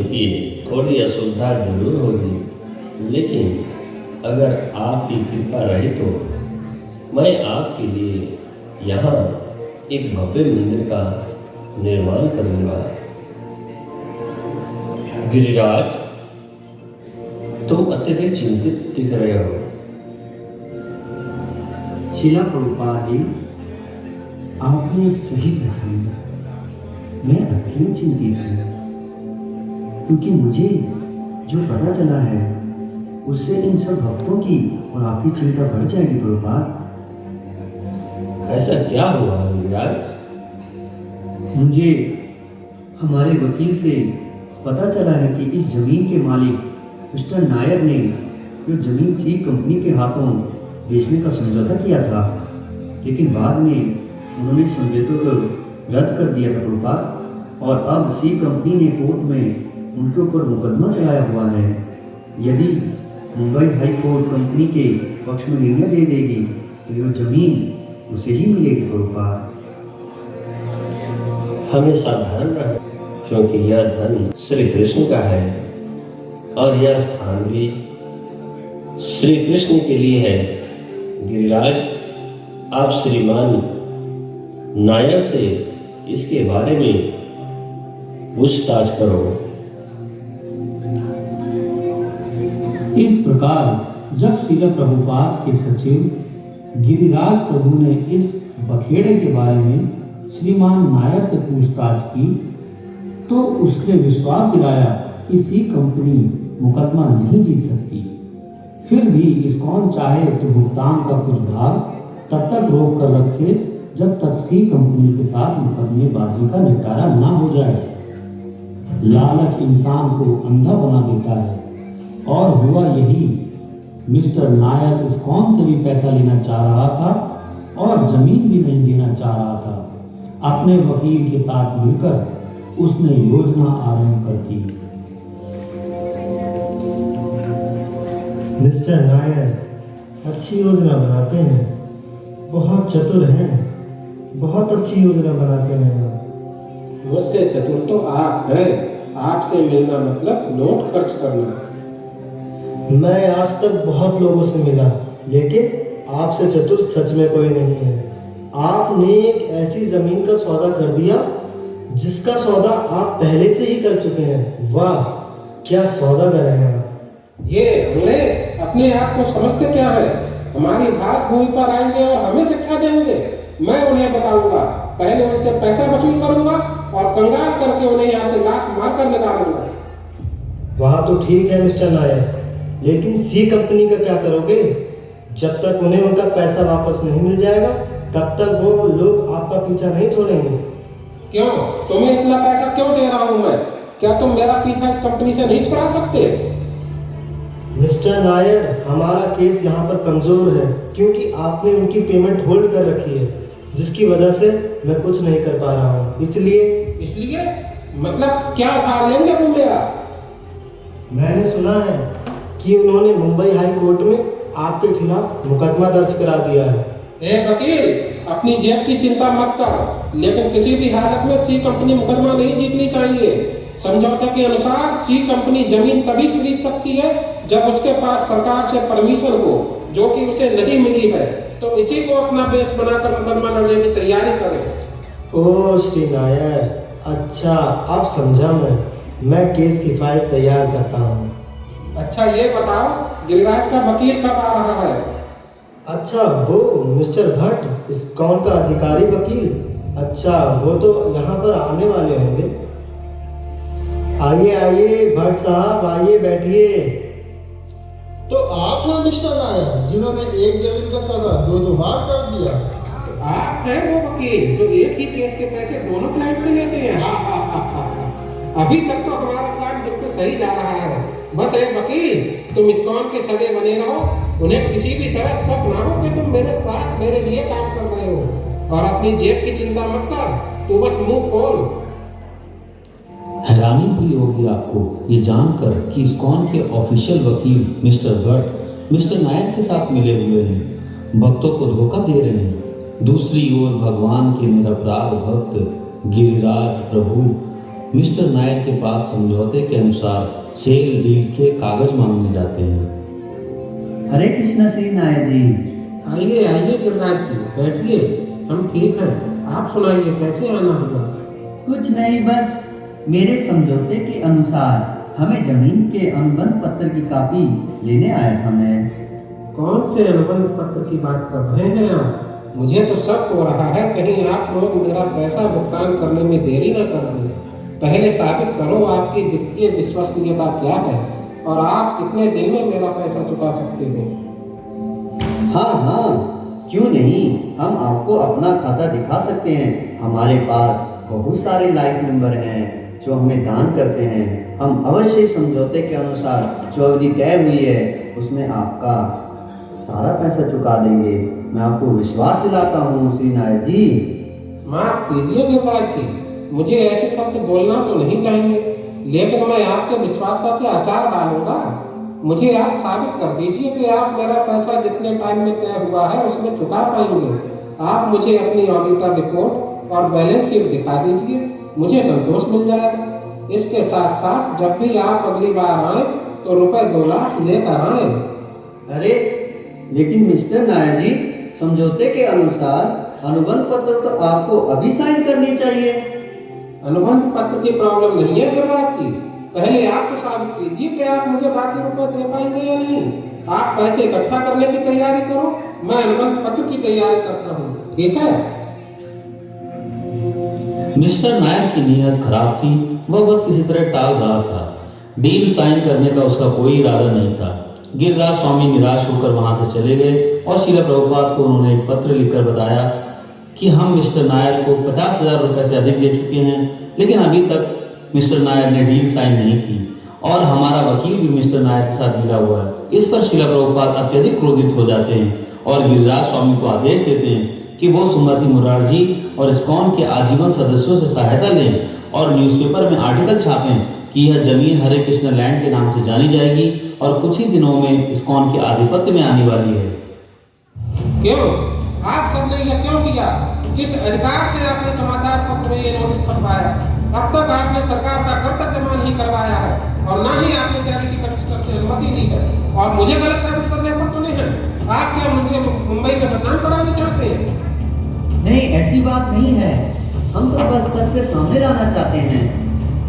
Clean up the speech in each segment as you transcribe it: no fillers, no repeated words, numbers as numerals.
की थोड़ी असुविधा जरूर होगी, लेकिन अगर आपकी कृपा रही तो मैं आपके लिए यहाँ एक भव्य मंदिर का निर्माण करूँगा। गिरिराज, तुम अत्यधिक चिंतित दिख रहे हो। शिला प्रभुपाद जी, आपने सही पहचाना। मैं अत्यंत चिंतित हूँ, क्योंकि मुझे जो पता चला है उससे इन सब भक्तों की और आपकी चिंता बढ़ जाएगी प्रभुपाद। ऐसा क्या हुआ गिरिराज? मुझे हमारे वकील से पता चला है कि इस जमीन के मालिक मिस्टर नायर ने जो जमीन सी कंपनी के हाथों बेचने का समझौता किया था, लेकिन बाद में उन्होंने समझौते को रद्द कर दिया था प्रभुपाद, और अब सी कंपनी ने कोर्ट में उनके ऊपर मुकदमा चलाया हुआ है। यदि मुंबई हाई कोर्ट कंपनी के पक्ष में निर्णय दे देगी तो यह जमीन उसे ही मिलेगी प्रभुपाद। हमें सावधान रहना, क्योंकि यह धन श्री कृष्ण का है और यह स्थान भी श्री कृष्ण के लिए है। गिरिराज, आप श्रीमान नायर से इसके बारे में पूछताछ करो। इस प्रकार जब श्रील प्रभुपाद के सचिव गिरिराज प्रभु ने इस बखेड़े के बारे में श्रीमान नायर से पूछताछ की, तो उसने विश्वास दिलाया कि सी कंपनी मुकदमा नहीं जीत सकती। फिर भी इस्कॉन चाहे तो भुगतान का कुछ भाग तब तक रोक कर रखे जब तक सी कंपनी के साथ मुकदमेबाजी का निपटारा ना हो जाए। लालच इंसान को अंधा बना देता है, और हुआ यही। मिस्टर नायर इस्कॉन से भी पैसा लेना चाह रहा था और जमीन भी नहीं देना चाह रहा था। अपने वकील के साथ मिलकर उसने योजना आरंभ कर दी। मिस्टर नायर अच्छी योजना बनाते हैं, बहुत चतुर हैं, बहुत अच्छी योजना बनाते हैं। मुझसे चतुर तो आप हैं। आपसे मिलना मतलब नोट खर्च करना। मैं आज तक बहुत लोगों से मिला, लेकिन आपसे चतुर सच में कोई नहीं है। आपने एक ऐसी जमीन का सौदा कर दिया जिसका सौदा आप पहले से ही कर चुके हैं। वाह, क्या सौदागर हैं आप। ये अंग्रेज अपने आप को समझते क्या है? हमारी भारत भूमि पर आएंगे और हमें शिक्षा देंगे। मैं उन्हें बताऊंगा। पहले उनसे पैसा वसूल करूंगा और कंगाल करके उन्हें यहाँ से लात मार कर निकालूंगा। वहाँ तो ठीक है मिस्टर नायर, लेकिन सी कंपनी का क्या करोगे? जब तक उन्हें उनका पैसा वापस नहीं मिल जाएगा तब तक वो लोग आपका पीछा नहीं छोड़ेंगे। क्यों? तुम्हें इतना पैसा क्यों दे रहा हूँ मैं? क्या तुम मेरा पीछा इस कंपनी से नहीं छुड़ा सकते? मिस्टर नायर, हमारा केस यहाँ पर कमजोर है क्योंकि आपने उनकी पेमेंट होल्ड कर रखी है, जिसकी वजह से मैं कुछ नहीं कर पा रहा हूँ। इसलिए मतलब क्या उखाड़ लेंगे वो मेरा? मैंने सुना है कि उन्होंने मुंबई हाई कोर्ट में आपके खिलाफ मुकदमा दर्ज करा दिया है। ए वकील, अपनी जेब की चिंता मत कर, लेकिन किसी भी हालत में सी कंपनी मुकदमा नहीं जीतनी चाहिए। समझौते के अनुसार सी कंपनी जमीन तभी खरीद सकती है जब उसके पास सरकार से परमिशन हो, जो कि उसे नहीं मिली है। तो इसी को अपना बेस बनाकर मुकदमा लड़ने की तैयारी करें। ओह श्री नायर, अच्छा अब समझा मैं केस की फाइल तैयार करता हूँ। अच्छा ये बताओ, गिरिराज का वकील कब आ रहा है? अच्छा वो मिस्टर भट्ट, इस्कॉन का अधिकारी वकील। अच्छा वो तो यहाँ पर आने वाले होंगे। आइए आइए भट्ट साहब, आइए बैठिए। तो आप हैं मिस्टर नायर जिन्होंने एक जमीन का सौदा दो बार कर दिया? आप हैं वो वकील जो एक ही केस के पैसे दोनों क्लाइंट से लेते हैं। अभी तक तो हमारा प्लान बिल्कुल सही जा रहा है। बस एक वकील, तुम इस्कॉन के सगे बने रहो, उन्हें किसी भी तरह शक ना हो कि तुम मेरे साथ मेरे लिए काम कर रहे हो, और अपनी जेब की चिंता मत कर, तू बस मुंह खोल। हैरानी हुई होगी आपको ये जानकर कि इस्कॉन के ऑफिशियल वकील मिस्टर भट्ट मिस्टर नायर के साथ मिले हुए हैं, भक्तों को धोखा दे रहे हैं। दूसरी ओर भगवान के निरपराध भक्त गिरिराज प्रभु मिस्टर नायर के पास समझौते के अनुसार सेल डील के कागज मांगने जाते हैं। हरे कृष्णा श्री नायर जी। आइए आइए गिरिराज जी, बैठिए, हम ठीक हैं। आप सुनाइए, कैसे आना होगा? कुछ नहीं, बस मेरे समझौते के अनुसार हमें जमीन के अनुबंध पत्र की कॉपी लेने आया था मैं। कौन से अनुबंध पत्र की बात कर रहे हैं आप? मुझे तो शक हो रहा है कहीं आप लोग मेरा पैसा भुगतान करने में देरी न कर दें। पहले साबित करो आपकी वित्तीय विश्वसनीयता क्या है और आप कितने दिन में मेरा पैसा चुका सकते हो। हाँ हाँ, क्यों नहीं, हम आपको अपना खाता दिखा सकते हैं। हमारे पास बहुत सारे लाइफ मेंबर हैं जो हमें दान करते हैं। हम अवश्य समझौते के अनुसार जो अवधि तय हुई है उसमें आपका सारा पैसा चुका देंगे। मैं आपको विश्वास दिलाता हूँ श्री नायर जी। माफ कीजिए गिरिराज जी, मुझे ऐसे शब्द बोलना तो नहीं चाहिए, लेकिन मैं आपके विश्वास का क्या आचार डालूंगा? मुझे आप साबित कर दीजिए कि आप मेरा पैसा जितने टाइम में तय हुआ है उसमें चुका पाएंगे। आप मुझे अपनी ऑडिटर रिपोर्ट और बैलेंस शीट दिखा दीजिए, मुझे संतोष मिल जाएगा। इसके साथ साथ जब भी आप अगली बार आए तो रुपए 2 लाख लेकर आए। अरे लेकिन मिस्टर नायर जी, समझौते के अनुसार अनुबंध पत्र तो आपको अभी साइन करनी चाहिए। अनुबंध पत्र की प्रॉब्लम नहीं है गिरिराज जी, पहले आप तो साबित कीजिए कि आप मुझे बाकी रुपए दे पाएंगे या नहीं। आप पैसे इकट्ठा करने की तैयारी करो, मैं अनुबंध पत्र की तैयारी करता हूँ, ठीक है? मिस्टर नायर की नीयत खराब थी, वह बस किसी तरह टाल रहा था। डील साइन करने का उसका कोई इरादा नहीं था। गिरिराज स्वामी निराश होकर वहां से चले गए और श्रील प्रभुपाद को उन्होंने एक पत्र लिखकर बताया कि हम मिस्टर नायर को 50,000 रुपये से अधिक दे चुके हैं, लेकिन अभी तक मिस्टर नायर ने डील साइन नहीं की और हमारा वकील भी मिस्टर नायर के साथ मिला हुआ है। इस पर श्रील प्रभुपाद अत्यधिक क्रोधित हो जाते हैं और गिरिराज स्वामी को आदेश देते हैं कि वो सुमति मुरारजी और इस्कॉन के आजीवन सदस्यों से सहायता लें और न्यूज़पेपर में आर्टिकल छापें कि यह जमीन हरे कृष्ण लैंड के नाम से जानी जाएगी और कुछ ही दिनों में इस्कॉन के आधिपत्य में आने वाली है। क्यों? आप सबने यह क्यों किया? किस अधिकार से आपने समाचार पत्र में ये नोटिस छपवाया? अब तक आपने सरकार का कर तक जमा नहीं करवाया है और ना ही आपने चैरिटी कमिश्नर से अनुमति दी है और मुझे गलत साबित करने पर तुले हैं। आप क्या मुझे मुंबई में बदनाम कराना चाहते हैं? नहीं, ऐसी बात नहीं है। हम तो बस तथ्य सामने लाना चाहते हैं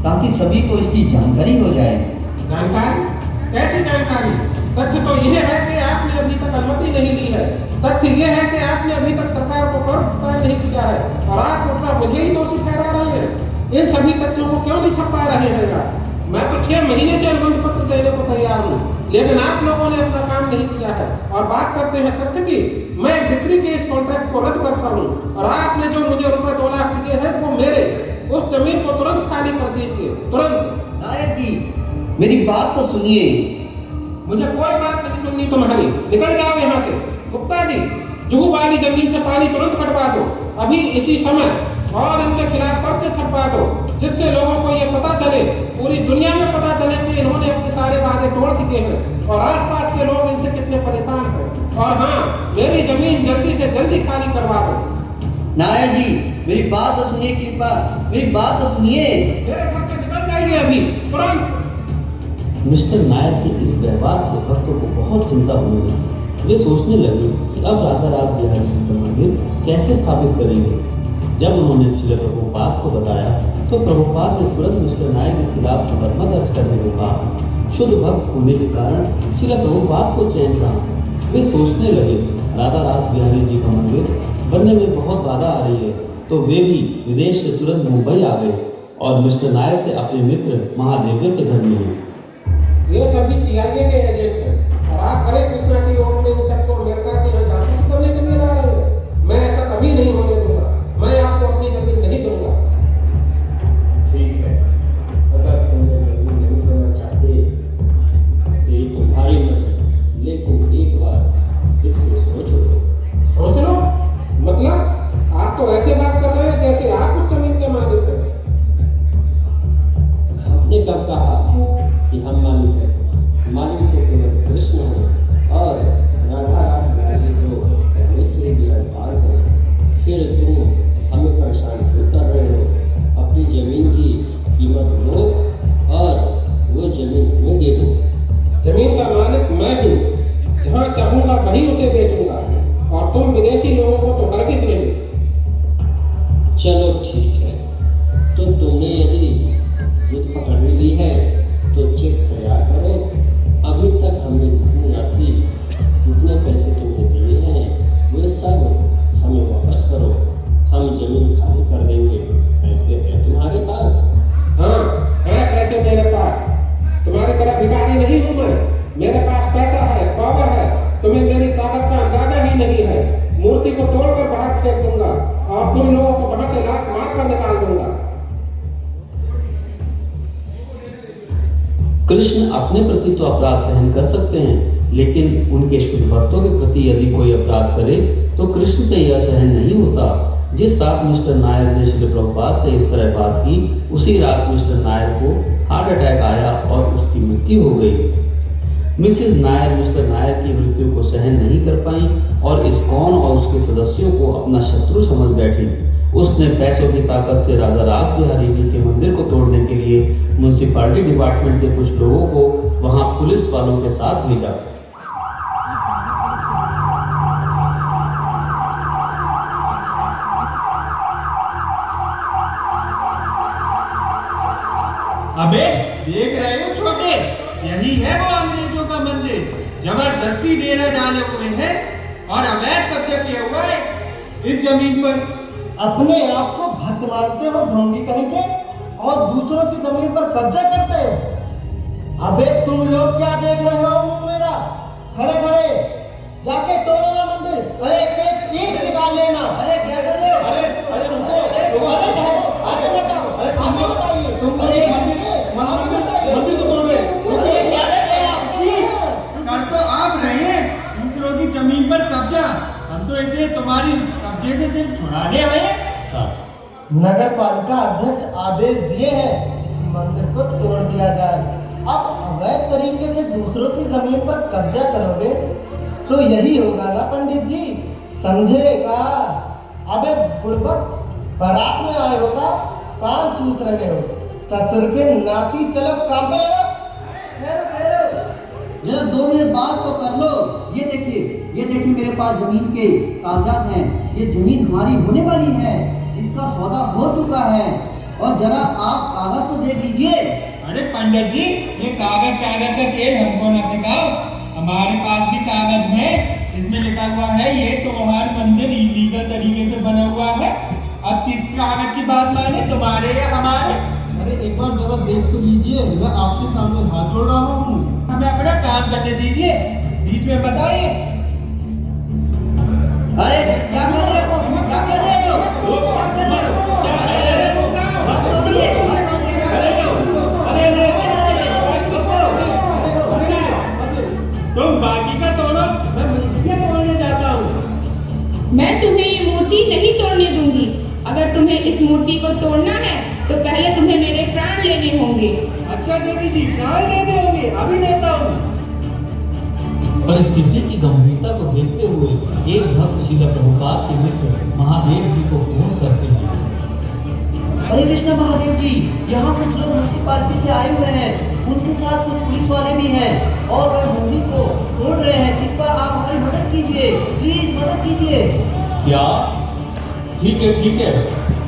ताकि सभी को इसकी जानकारी हो जाए। जानकारी? कैसी जानकारी? तथ्य तो यह है कि आपने अभी तक अनुमति नहीं ली है। तथ्य यह है कि आपने अभी तक सरकार को कर भुगतान नहीं किया है और आप उल्टा मुझे ही दोषी ठहरा रहे हैं। इन सभी तथ्यों को क्यों नहीं छपा रहे हैं आप? मैं तो 6 महीने से अनुबंध पत्र देने को तैयार हूँ, लेकिन आप लोगों ने अपना काम नहीं किया है और बात करते हैं तथ्य की। मैं बिक्री के इस कॉन्ट्रैक्ट को रद्द करता हूँ और आपने जो मुझे रुपए 2 लाख दिए हैं वो मेरे, उस जमीन को तुरंत खाली कर दीजिए, तुरंत। नायर जी, मेरी बात तो सुनिए। मुझे कोई बात नहीं सुननी तुम्हारी, निकल जाओ यहाँ से। गुप्ता जी, जुहू वाली जमीन से पानी तुरंत कटवा दो, अभी इसी समय, और इनके खिलाफ पर्चे छपवा दो, जिससे लोगों को ये पता चले, पूरी दुनिया में पता चले कि इन्होंने अपने सारे वादे तोड़ दिए हैं और आसपास के लोग इनसे कितने परेशान हैं। और हाँ, मेरी जमीन जल्दी से जल्दी खाली करवा दो। नायर जी, मेरी बात तो सुनिए, कृपा मेरी बात तो सुनिए। मेरे घर से निकल जाइए अभी, तुरंत। मिस्टर नायर के इस व्यवहार से भक्तों को बहुत चिंता होने लगी। वे सोचने लगे कि अब राधाराज बिहारी जी का मंदिर कैसे स्थापित करेंगे। जब उन्होंने श्रील प्रभुपाद को बताया तो प्रभुपाद ने तुरंत मिस्टर नायर के खिलाफ मुकदमा दर्ज करने को कहा। शुद्ध भक्त होने के कारण श्रील प्रभुपाद को चैन कहा। वे सोचने लगे राधाराज बिहारी जी का मंदिर बनने में बहुत बाधा आ रही है, तो वे भी विदेश से तुरंत मुंबई आ गए और मिस्टर नायर से अपने मित्र महादेव के घर मिले। ये सभी CIA के एजेंट हैं और आप हरे कृष्णा की ओर में इन सबको अमेरिका से यहाँ जासूसी करने के लिए ला रहे हैं। मैं ऐसा कभी नहीं होने दूंगा। मैं आपको अपनी जमीन नहीं दूंगा। ठीक है, अगर तुम जमीन नहीं देना चाहते तो ये तुम्हारी मर्जी, लेकिन एक बार फिर से सोचो। सोच लो? मतलब आप तो ऐसे बात कर रहे हैं जैसे आप उस जमीन के मालिक हैं। हमने कब कहा कि हम मालिक हैं? मालिक तो केवल कृष्ण है और राधाराज बिहारी तो पहले से ही विराजमान है। फिर तुम हमें परेशान क्यों कर रहे हो? अपनी जमीन की कीमत मेरे पास पैसा है, पावर है, तुम्हें मेरी ताकत का अंदाजा ही नहीं है। मूर्ति को तोड़कर बाहर फेंक दूंगा और तुम लोगों को वहां से लात मार कर निकाल दूंगा। कृष्ण अपने प्रति तो अपराध सहन कर सकते हैं, लेकिन उनके शुद्ध भक्तों के प्रति यदि कोई अपराध करे तो कृष्ण से यह सहन नहीं होता। जिस रात मिस्टर नायर ने श्री प्रभुपाद से इस तरह बात की, उसी रात मिस्टर नायर को हार्ट अटैक आया और उसकी मृत्यु हो गई। मिसेस नायर मिस्टर नायर की मृत्यु को सहन नहीं कर पाई और इस्कॉन और उसके सदस्यों को अपना शत्रु समझ बैठी। उसने पैसों की ताकत से राजा रास बिहारी जी के मंदिर को तोड़ने के लिए म्युनिसिपैलिटी डिपार्टमेंट के कुछ लोगों को वहां पुलिस वालों के साथ भेजा। अबे देख रहे हो छोटे, यही है वो अंग्रेजों का मंदिर। जबरदस्ती डेरा डाले हुए हैं और अवैध कब्जा किया हुआ है इस जमीन पर। अपने आप को भक्त मानते हो ढोंगी कहीं के, और दूसरों की जमीन पर कब्जा करते हो। अबे तुम लोग क्या देख रहे हो मुंह मेरा? खड़े खड़े जाके तोड़ो ना मंदिर। अरे एक ईंट निकाल लेना। अरे क्या कर रहे हो? अरे रुको, अरे ठहरो, आगे बताओ, आगे बताइए। तुम मंदिर को तोड़ रहे हो। कर तो आप रहे हैं दूसरों की जमीन पर कब्जा, हम तो इसे तुम्हारी कब्जे से सिर्फ छुड़ाने आए हैं। नगर पालिका अध्यक्ष आदेश दिए हैं इस मंदिर को तोड़ दिया जाए। अब अवैध तरीके से दूसरों की जमीन पर कब्जा करोगे तो यही होगा ना पंडित जी, समझेगा? अबे बुड़बक, बारात में आए हो का पान चूस रहे हो, ससुर के नाती। चलो काम पे लगो। जरा 2 मिनट बात तो कर लो। ये देखिए मेरे पास जमीन के कागजात हैं। ये जमीन हमारी होने वाली है, इसका सौदा हो चुका है। और जरा आप कागज तो देख लीजिए। अरे पंडित जी, ये कागज का खेल हमको ना सिखाओ। हमारे पास भी कागज है, इसमें लिखा हुआ है ये तुम्हारा मंदिर इलीगल तरीके से बना हुआ है। अब किस कागज की बात माने, तुम्हारे या हमारे? अरे एक बार जरा देख तो लीजिए, मैं आपके सामने हाथ जोड़ रहा हूँ। हमें अपना काम करने दीजिए, बीच में बताइए। अरे क्या कर रहे हो? क्या कर रहे हो? क्या कर रहे हो? क्या कर रहे हो? बात सुनिए। तुम बाकी का तोड़ो, मैं मुझे तोड़ने जाता हूँ। मैं तुम्हें ये मूर्ति नहीं तोड़ने दूंगी। अगर तुम्हें इस मूर्ति को तोड़ना है तो पहले तुम्हें मेरे प्राण लेने होंगे। अच्छा देवी जी, प्राण लेने होंगे, अभी लेता हूँ। परिस्थिति की गंभीरता को देखते हुए एक भक्त श्रील प्रभुपाद के मित्र महादेव जी को फोन करते हैं। हरे कृष्णा महादेव जी, यहाँ कुछ लोग म्युनिसिपैलिटी से आए हुए हैं, उनके साथ कुछ पुलिस वाले भी हैं और वह मंदिर को तोड़ रहे हैं। कृपया आप हमारी मदद कीजिए, प्लीज मदद कीजिए। क्या? ठीक है,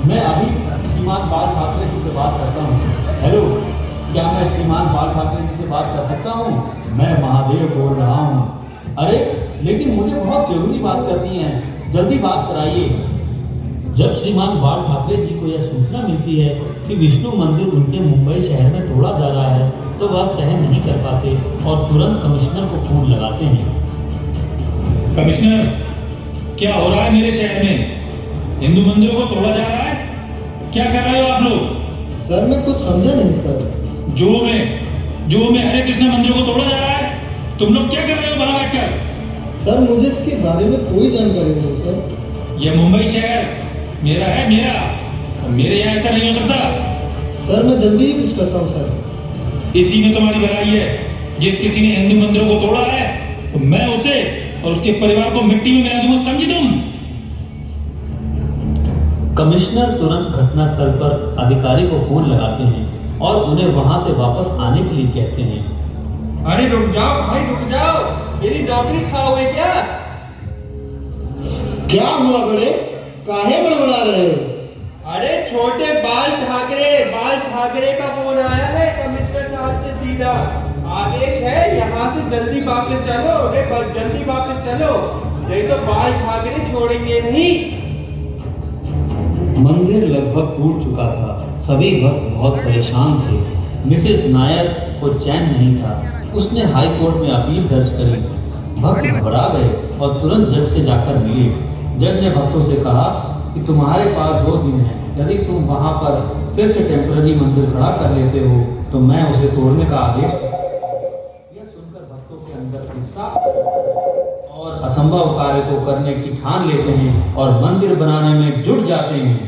मैं अभी श्रीमान बाल ठाकरे जी से बात करता हूँ। हेलो, क्या मैं श्रीमान बाल ठाकरे जी से बात कर सकता हूँ? मैं महादेव बोल रहा हूँ। अरे लेकिन मुझे बहुत जरूरी बात करनी है, जल्दी बात कराइए। जब श्रीमान बाल ठाकरे जी को यह सूचना मिलती है कि विष्णु मंदिर उनके मुंबई शहर में तोड़ा जा रहा है तो वह सहन नहीं कर पाते और तुरंत कमिश्नर को फोन लगाते हैं। कमिश्नर, क्या हो रहा है मेरे शहर में? हिंदू मंदिरों को तोड़ा जा रहा है, क्या कर रहे हो आप लोग? सर मैं कुछ समझा नहीं सर। जो में हरे कृष्ण मंदिरों को तोड़ा जा रहा है, तुम लोग क्या कर रहे हो वहां बैठकर? सर मुझे इसके बारे में कोई जानकारी नहीं सर। यह मुंबई शहर मेरा है, और मेरे यहाँ ऐसा नहीं हो सकता। सर मैं जल्दी ही कुछ करता हूँ सर। इसी में तुम्हारी भलाई है। जिस किसी ने हिंदू मंदिरों को तोड़ा है तो मैं उसे और उसके परिवार को मिट्टी में मिला दूंगा, समझी तुम? कमिश्नर तुरंत घटनास्थल पर अधिकारी को फोन लगाते हैं और उन्हें वहां से वापस आने के लिए कहते हैं। अरे रुक जाओ भाई, रुक जाओ, मेरी नौकरी खाओगे क्या? क्या हुआ बड़े, काहे बड़बड़ा रहे हो? अरे छोटे बाल ठाकरे का फोन आया है कमिश्नर साहब से सीधा। आदेश है यहाँ से जल्दी वापस चलो, जल्दी वापस चलो, नहीं तो बाल ठाकरे छोड़ेंगे नहीं। मंदिर लगभग टूट चुका था, सभी भक्त बहुत परेशान थे। मिसेस नायर को चैन नहीं था। उसने हाई कोर्ट में अपील दर्ज करी। भक्त घबरा गए और तुरंत जज से जाकर मिले। जज ने भक्तों से कहा कि तुम्हारे पास 2 दिन है, यदि तुम वहां पर फिर से टेम्पररी मंदिर खड़ा कर लेते हो तो मैं उसे तोड़ने का आदेश। यह सुनकर भक्तों के अंदर उत्साह और असंभव कार्य को करने की ठान लेते हैं और मंदिर बनाने में जुट जाते हैं।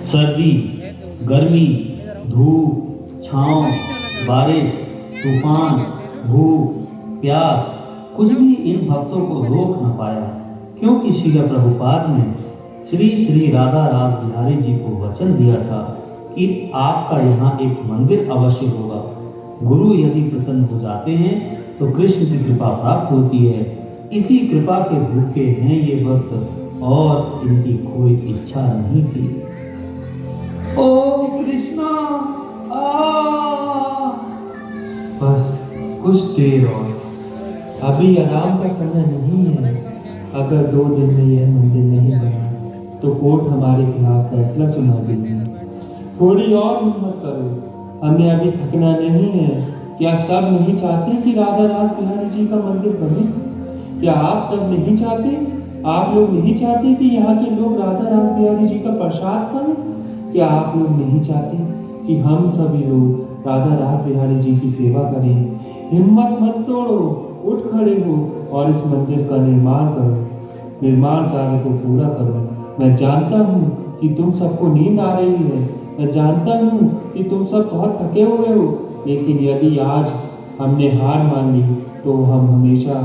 सर्दी, गर्मी, धूप, छांव, बारिश, तूफान, भूख, प्यास, कुछ भी इन भक्तों को रोक न पाया, क्योंकि श्रील प्रभुपाद ने श्री श्री राधा रास बिहारी जी को वचन दिया था कि आपका यहाँ एक मंदिर अवश्य होगा। गुरु यदि प्रसन्न हो जाते हैं तो कृष्ण की कृपा प्राप्त होती है। इसी कृपा के भूखे हैं ये भक्त और इनकी कोई इच्छा नहीं थी। ओ कृष्णा, बस कुछ देर और, अभी आराम का समय नहीं है। अगर 2 दिन में यह मंदिर नहीं बना तो कोर्ट हमारे खिलाफ फैसला सुना देगी। थोड़ी और हिम्मत करो, हमें अभी थकना नहीं है। क्या सब नहीं चाहते कि राधा रास बिहारी जी का मंदिर बने? क्या आप सब नहीं चाहते? आप लोग नहीं चाहते कि यहाँ के लोग राधा रास बिहारी जी का प्रसाद पाएं? क्या आप लोग नहीं चाहते कि हम सभी लोग राधा रास बिहारी जी की सेवा करें? हिम्मत मत तोड़ो, उठ खड़े हो और इस मंदिर का निर्माण करो। निर्माण कार्य को पूरा करो। मैं जानता हूँ कि तुम सबको नींद आ रही है। मैं जानता हूँ कि तुम सब बहुत थके हुए हो, लेकिन यदि आज हमने हार मान ली तो हम हमेशा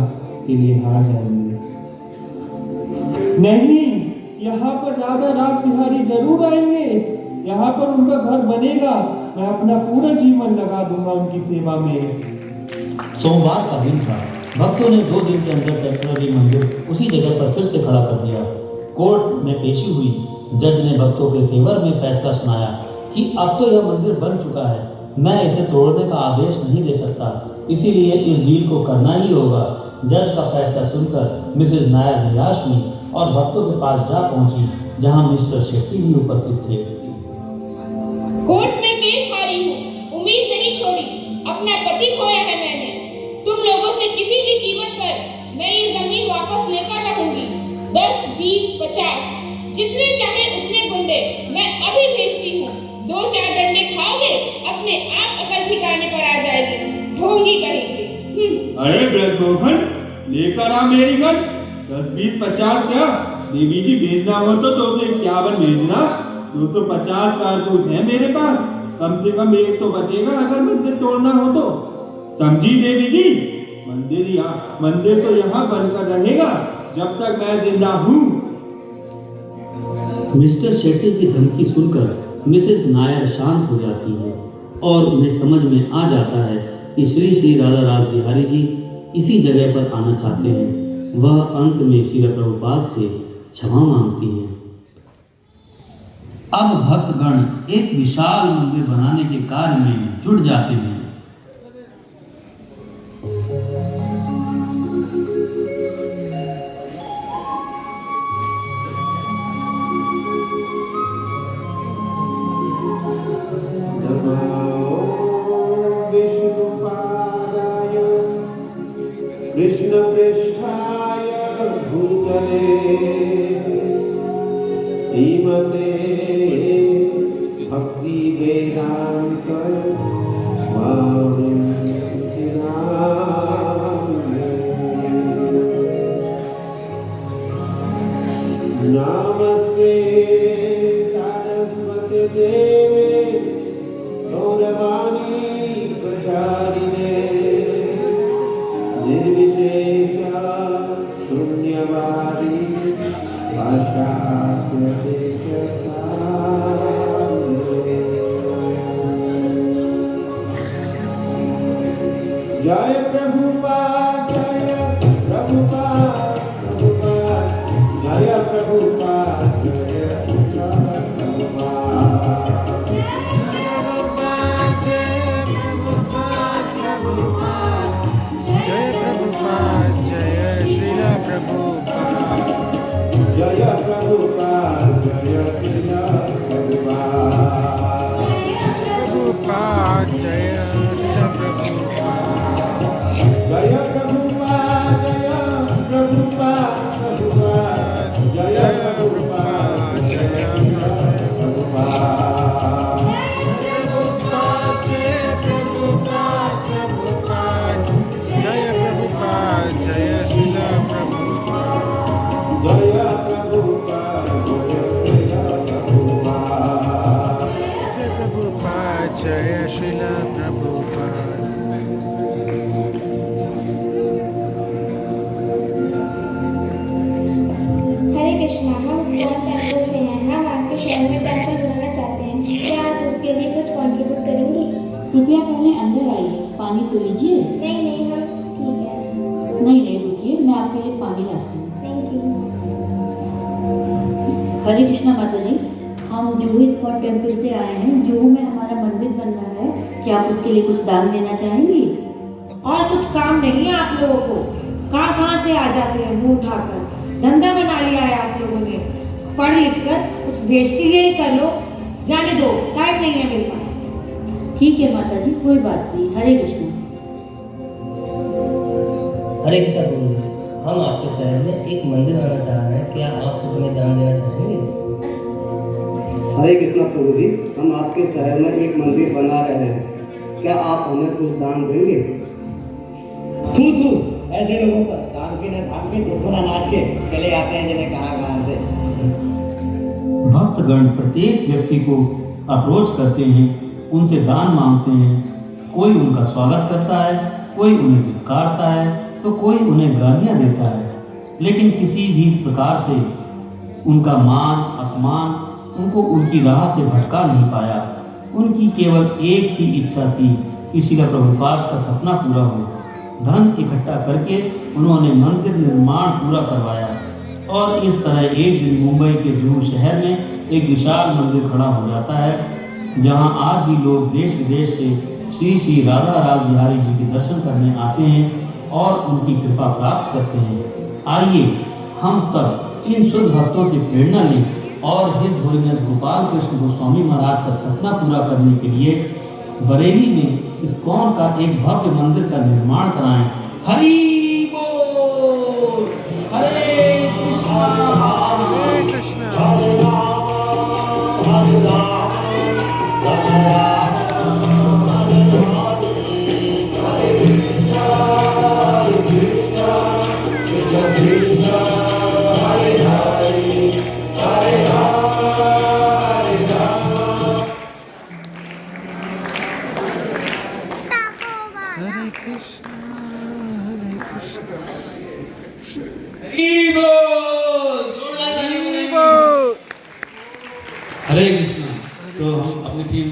के लिए हार जाएंगे। नहीं, यहाँ पर राधा रास बिहारी जरूर आएंगे। यहाँ पर उनका घर बनेगा। मैं अपना पूरा जीवन लगा दूंगा उनकी सेवा में। सोमवार का दिन था। भक्तों ने 2 दिन के अंदर टेम्पररी मंदिर उसी जगह पर फिर से खड़ा कर दिया। कोर्ट में पेशी हुई। जज ने भक्तों के फेवर में फैसला सुनाया कि अब तो यह मंदिर बन चुका है, मैं इसे तोड़ने का आदेश नहीं दे सकता, इसीलिए इस डील को करना ही होगा। जज का फैसला सुनकर मिसेज नायर निराश हुई और भक्तों के पास जा पहुंची, जहां मिस्टर शेट्टी भी उपस्थित थे। कोर्ट में केस हारी हूँ, उम्मीद नहीं छोड़ी। अपना पति खोया है मैंने। तुम लोगों से किसी भी कीमत पर मैं ये जमीन वापस लेकर रहूंगी। 10, 20, 50 जितने चाहे उतने गुंडे मैं अभी भेजती हूँ। 2-4 डंडे खाओगे, अपने आप अकल ठिकाने पर आ जाएगी। ढोंगी करेंगे। अरे ब्रजमोहन, लेकर आ मेरी गन। 10, 20, 50 क्या? देवी जी भेजना हो तो 251 भेजना। 250 कारतूस है मेरे पास। कम से कम एक तो बचेगा अगर मंदिर तोड़ना हो तो। समझी देवी जी? मंदिर तो यहाँ बनकर रहेगा जब तक मैं जिंदा हूँ। मिस्टर शेट्टी की धमकी सुनकर मिसेस नायर शांत हो जाती है और उन्हें समझ में आ जाता है कि श्री श्री राधा रास बिहारी जी इसी जगह पर आना चाहते हैं। वह अंत में श्रील प्रभुपाद से क्षमा मांगती हैं। अब भक्तगण एक विशाल मंदिर बनाने के कार्य में जुट जाते हैं। कृष्ण पृष्ठाय भूतले श्रीमते भक्ति वेदांत स्वामी नमस्ते सरस्वती देवे गौरवाणी प्रचारिणे निर्विशेष शून्यवादी जय प्रभुपाद जय प्रभुपाद जय प्रभुपाद जय श्रीला प्रभुपाद जय श्रीला प्रभुपाद जय प्रभुपाद जय प्रभुपाद जय श्रीला प्रभुपाद जय प्रभुपाद जय प्रभुपाद जय श्रीला प्रभुपाद जय जय श्रीला प्रभुपाद। हरे कृष्णा, हम इस्कॉन टेम्पल से हैं। हम आपके शहर में टेम्पल बनाना चाहते हैं। क्या आप उसके लिए कुछ कंट्रीब्यूट करेंगे? कृपया पहले अंदर आइए, पानी तो लीजिए। नहीं हम ठीक है। नहीं रुकिए, मैं आपके लिए पानी लाती हूँ। Thank you. हरे कृष्णा माता जी, हम जुहू इस्कॉन टेम्पल से आए हैं। जुहू में हमारा मंदिर बन रहा है, क्या आप उसके लिए कुछ दान देना चाहेंगी? और कुछ काम नहीं है आप लोगों को? कहाँ से आ जाते हैं मुंह उठाकर? धंधा बना लिया है आप लोगों ने। पढ़ लिख कर कुछ देश के लिए ही कर लो। जाने दो, टाइम नहीं है मेरे पास। ठीक है माता जी, कोई बात नहीं। हरे कृष्णा। हरे कृष्णा प्रभु जी, हम आपके शहर में एक मंदिर बनाना चाह रहे हैं, क्या आप उसमें दान देना चाहेंगे? हरे कृष्णा प्रभु जी, हम आपके शहर में एक मंदिर बना रहे हैं, क्या आप हमें कुछ दान देंगे? थू ऐसे लोगों पर दान के न भाग के दुश्मन अनाज के चले आते हैं जिन्हें कहाँ से। भक्तगण प्रत्येक व्यक्ति को अप्रोच करते हैं, उनसे दान मांगते हैं। कोई उनका स्वागत करता है, कोई उन्हें धिक्कारता है, तो कोई उन्हें गालियां देता है, लेकिन किसी भी प्रकार से उनका मान अपमान उनको उनकी राह से भटका नहीं पाया। उनकी केवल एक ही इच्छा थी कि श्रील प्रभुपाद का सपना पूरा हो। धन इकट्ठा करके उन्होंने मंदिर निर्माण पूरा करवाया और इस तरह एक दिन मुंबई के जुहू शहर में एक विशाल मंदिर खड़ा हो जाता है, जहां आज भी लोग देश विदेश से श्री श्री राधा राज बिहारी जी के दर्शन करने आते हैं और उनकी कृपा प्राप्त करते हैं। आइए हम सब इन शुद्ध भक्तों से प्रेरणा लें और हिज होलिनेस गोपाल कृष्ण गोस्वामी महाराज का सपना पूरा करने के लिए बरेली में इस्कॉन का एक भव्य मंदिर का निर्माण कराएं। हरि बोल। हरे कृष्णा हरे कृष्णा हरे राम हरे राम हरे राम हरे राम हरे कृष्णा कृष्ण कृष्ण हरे हरे हरे राम हरे राम। हरे कृष्णा हरे कृष्णा। तो हम अपनी टीम